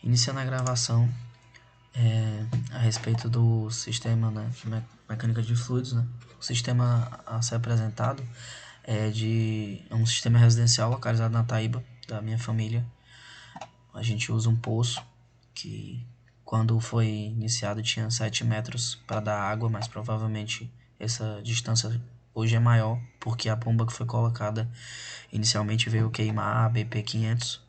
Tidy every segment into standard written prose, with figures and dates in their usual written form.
Iniciando a gravação a respeito do sistema, né, de mecânica de fluidos, né. O sistema a ser apresentado é um sistema residencial localizado na Taíba, da minha família. A gente usa um poço que, quando foi iniciado, tinha 7 metros para dar água, mas provavelmente essa distância hoje é maior, porque a bomba que foi colocada inicialmente veio queimar a BP500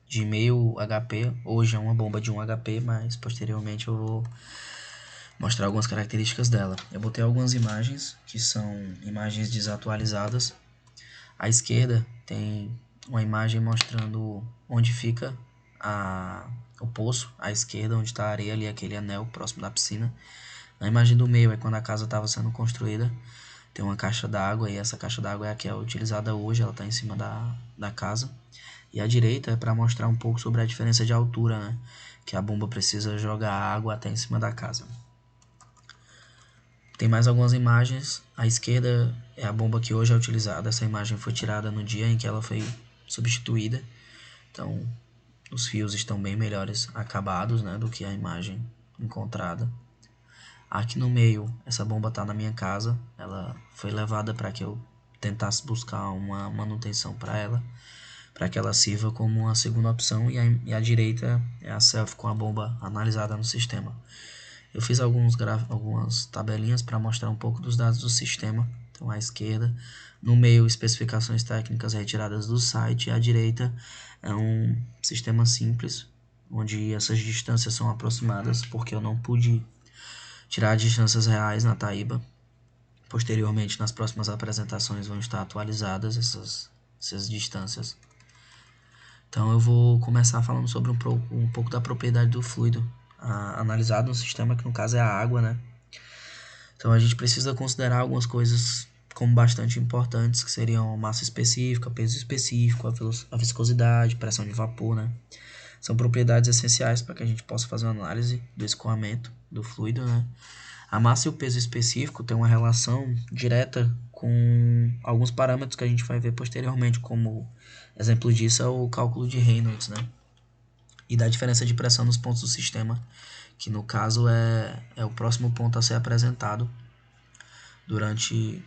de meio HP. Hoje é uma bomba de 1 HP, mas posteriormente eu vou mostrar algumas características dela. Eu botei algumas imagens que são imagens desatualizadas. À esquerda tem uma imagem mostrando onde fica o poço, à esquerda, onde está a areia ali, aquele anel próximo da piscina. Na imagem do meio é quando a casa estava sendo construída. Tem uma caixa d'água e essa caixa d'água é a que é utilizada hoje, ela está em cima da casa. E à direita é para mostrar um pouco sobre a diferença de altura, né? Que a bomba precisa jogar água até em cima da casa. Tem mais algumas imagens. À esquerda é a bomba que hoje é utilizada. Essa imagem foi tirada no dia em que ela foi substituída. Então, os fios estão bem melhores acabados, né, do que a imagem encontrada. Aqui no meio, essa bomba está na minha casa. Ela foi levada para que eu tentasse buscar uma manutenção para ela, para que ela sirva como uma segunda opção. E à direita é a selfie com a bomba analisada no sistema. Eu fiz algumas tabelinhas para mostrar um pouco dos dados do sistema. Então, à esquerda, no meio, especificações técnicas retiradas do site. E à direita é um sistema simples, onde essas distâncias são aproximadas, porque eu não pude tirar distâncias reais na Taíba. Posteriormente, nas próximas apresentações, vão estar atualizadas essas distâncias. Então, eu vou começar falando sobre um pouco da propriedade do fluido analisado no sistema, que no caso é a água, né? Então a gente precisa considerar algumas coisas como bastante importantes, que seriam massa específica, peso específico, a viscosidade, pressão de vapor, né? São propriedades essenciais para que a gente possa fazer uma análise do escoamento do fluido, né? A massa e o peso específico têm uma relação direta com alguns parâmetros que a gente vai ver posteriormente, como exemplo disso é o cálculo de Reynolds, né? E da diferença de pressão nos pontos do sistema, que no caso é o próximo ponto a ser apresentado durante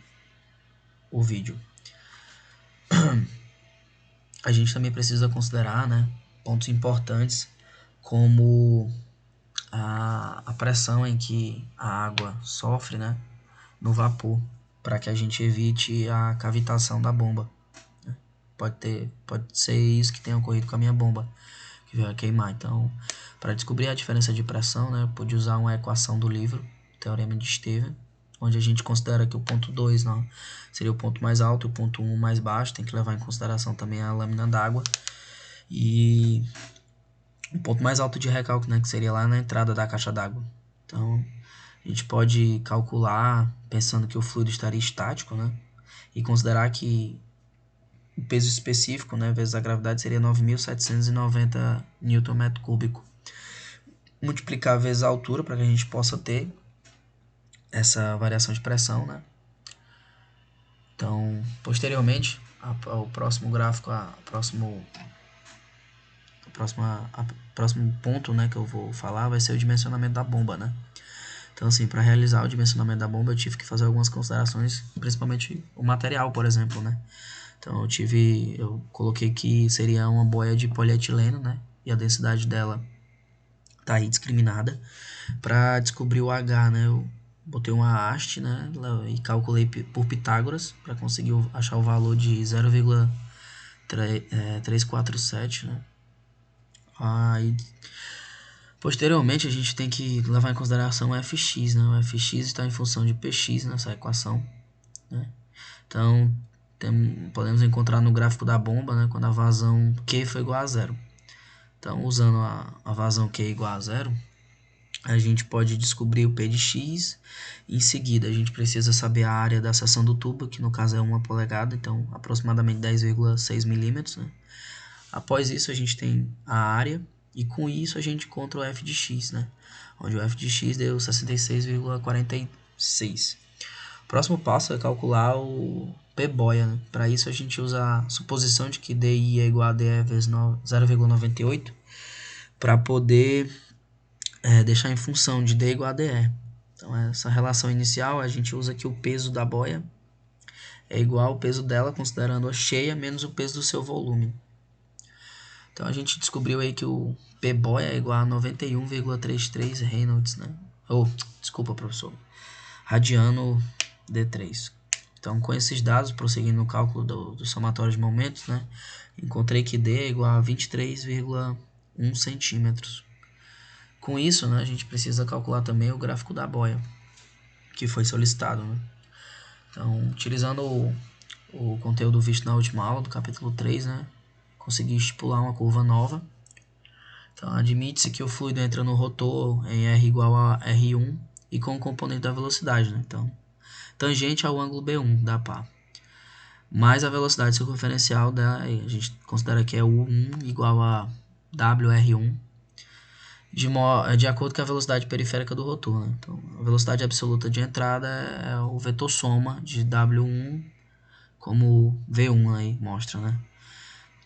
o vídeo. A gente também precisa considerar, né, pontos importantes como a pressão em que a água sofre, né, no vapor, para que a gente evite a cavitação da bomba. Pode ser isso que tenha ocorrido com a minha bomba, que veio a queimar. Então, para descobrir a diferença de pressão, né, eu pude usar uma equação do livro, Teorema de Stevens, onde a gente considera que o ponto 2 não, seria o ponto mais alto e o ponto 1 mais baixo. Tem que levar em consideração também a lâmina d'água. E o ponto mais alto de recalque, né, que seria lá na entrada da caixa d'água. Então, a gente pode calcular pensando que o fluido estaria estático, né, e considerar que o peso específico, né, vezes a gravidade, seria 9.790 Nm3. Multiplicar vezes a altura para que a gente possa ter essa variação de pressão, né? Então, posteriormente, ao próximo gráfico, próximo ponto, né, que eu vou falar vai ser o dimensionamento da bomba, né? Então, assim, para realizar o dimensionamento da bomba, eu tive que fazer algumas considerações, principalmente o material, por exemplo, né? Então, eu coloquei que seria uma boia de polietileno, né? E a densidade dela tá aí discriminada. Para descobrir o H, né? Eu botei uma haste, né? E calculei por Pitágoras para conseguir achar o valor de 0,347, né? Aí, posteriormente, a gente tem que levar em consideração o Fx, né? O Fx está em função de Px nessa equação, né? Então, podemos encontrar no gráfico da bomba, né? Quando a vazão Q foi igual a zero. Então, usando a vazão Q igual a zero, a gente pode descobrir o P de X. Em seguida, a gente precisa saber a área da seção do tubo, que no caso é 1 polegada, então aproximadamente 10,6 milímetros, né? Após isso, a gente tem a área, e com isso a gente encontra o F de X, né? Onde o F de X deu 66,46. O próximo passo é calcular o P boia, né? Para isso, a gente usa a suposição de que DI é igual a DE vezes 0,98. para poder deixar em função de D igual a DE. Então, essa relação inicial, a gente usa que o peso da boia é igual ao peso dela, considerando-a cheia, menos o peso do seu volume. Então, a gente descobriu aí que o P boia é igual a 91,33 Reynolds, né? Desculpa, professor. Radiano D3. Então, com esses dados, prosseguindo no cálculo do somatório de momentos, né? Encontrei que D é igual a 23,1 centímetros. Com isso, né, a gente precisa calcular também o gráfico da boia, que foi solicitado, né? Então, utilizando o conteúdo visto na última aula, do capítulo 3, né, consegui estipular uma curva nova. Então, admite-se que o fluido entra no rotor em R igual a R1 e com o componente da velocidade, né? Então, tangente ao ângulo B1 da pá. Mais a velocidade circunferencial a gente considera que é U1 igual a WR1, de acordo com a velocidade periférica do rotor, né? Então, a velocidade absoluta de entrada é o vetor soma de W1, como V1 aí mostra, né?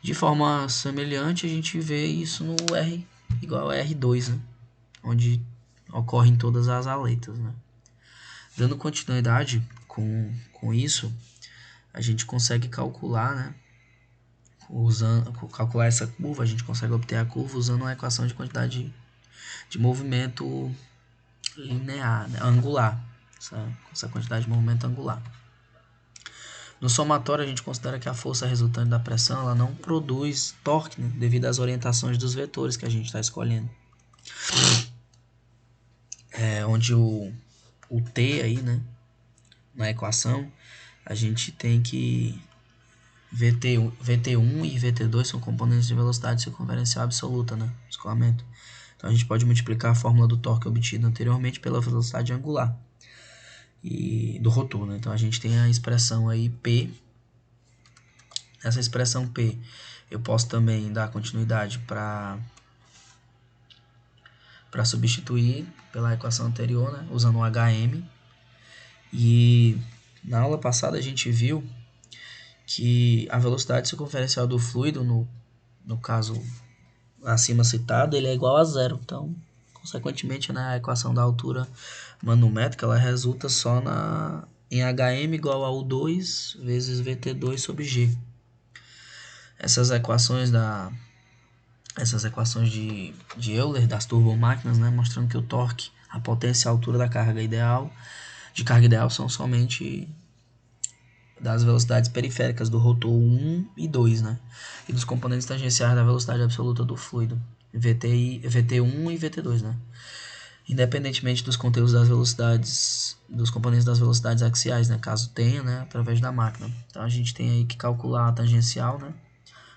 De forma semelhante, a gente vê isso no R igual a R2, né? Onde ocorrem todas as aletas, né? Dando continuidade com isso, a gente consegue calcular, né? Calcular essa curva, a gente consegue obter a curva usando uma equação de quantidade de movimento linear, né? Angular, essa quantidade de movimento angular. No somatório, a gente considera que a força resultante da pressão ela não produz torque, né? Devido às orientações dos vetores que a gente está escolhendo. Onde o T aí, né, na equação, a gente tem que VT1 e VT2 são componentes de velocidade circunferencial absoluta, né, escoamento. Então a gente pode multiplicar a fórmula do torque obtido anteriormente pela velocidade angular e do rotor, né? Então a gente tem a expressão aí P. Essa expressão P eu posso também dar continuidade para substituir pela equação anterior, né, usando o HM. E na aula passada a gente viu que a velocidade circunferencial do fluido, no caso acima citado, ele é igual a zero. Então, consequentemente, né, a equação da altura manométrica ela resulta só em HM igual a U2 vezes VT2 sobre G. Essas equações de Euler das turbomáquinas, né, mostrando que o torque, a potência e a altura da carga ideal são somente das velocidades periféricas do rotor 1 e 2, né, e dos componentes tangenciais da velocidade absoluta do fluido, VT1 e VT2, né, independentemente dos conteúdos das velocidades, dos componentes das velocidades axiais, né, caso tenha, né, através da máquina. Então a gente tem aí que calcular a tangencial, né,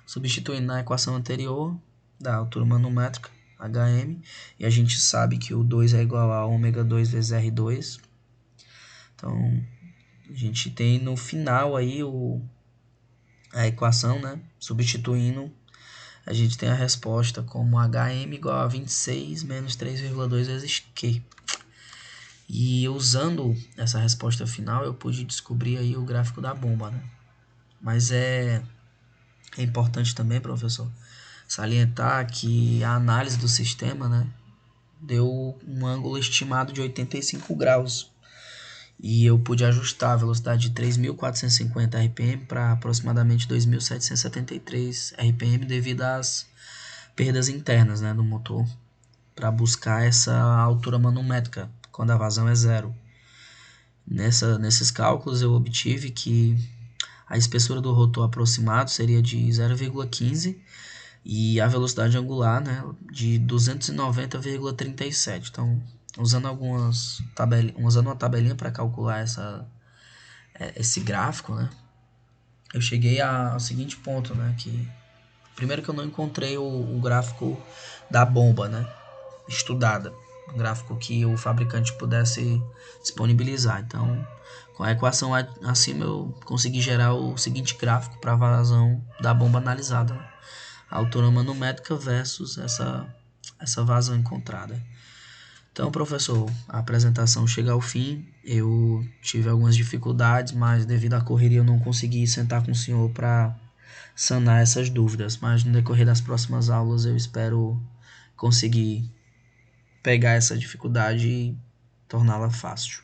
substituindo na equação anterior da altura manométrica, HM, e a gente sabe que o 2 é igual a ômega 2 vezes R2. Então, a gente tem no final aí a equação, né? Substituindo, a gente tem a resposta como HM igual a 26 menos 3,2 vezes Q. E usando essa resposta final, eu pude descobrir aí o gráfico da bomba, né? Mas é importante também, professor, salientar que a análise do sistema, né, deu um ângulo estimado de 85 graus. E eu pude ajustar a velocidade de 3.450 RPM para aproximadamente 2.773 RPM devido às perdas internas, né, do motor, para buscar essa altura manométrica quando a vazão é zero. Nesses cálculos eu obtive que a espessura do rotor aproximado seria de 0,15 e a velocidade angular, né, de 290,37. Então, usando uma tabelinha para calcular esse gráfico, né, eu cheguei ao seguinte ponto, né, que primeiro que eu não encontrei o gráfico da bomba, né, estudada, um gráfico que o fabricante pudesse disponibilizar. Então, com a equação acima eu consegui gerar o seguinte gráfico para a vazão da bomba analisada, né? A altura manométrica versus essa vazão encontrada. Então, professor, a apresentação chega ao fim. Eu tive algumas dificuldades, mas devido à correria eu não consegui sentar com o senhor para sanar essas dúvidas. Mas no decorrer das próximas aulas eu espero conseguir pegar essa dificuldade e torná-la fácil.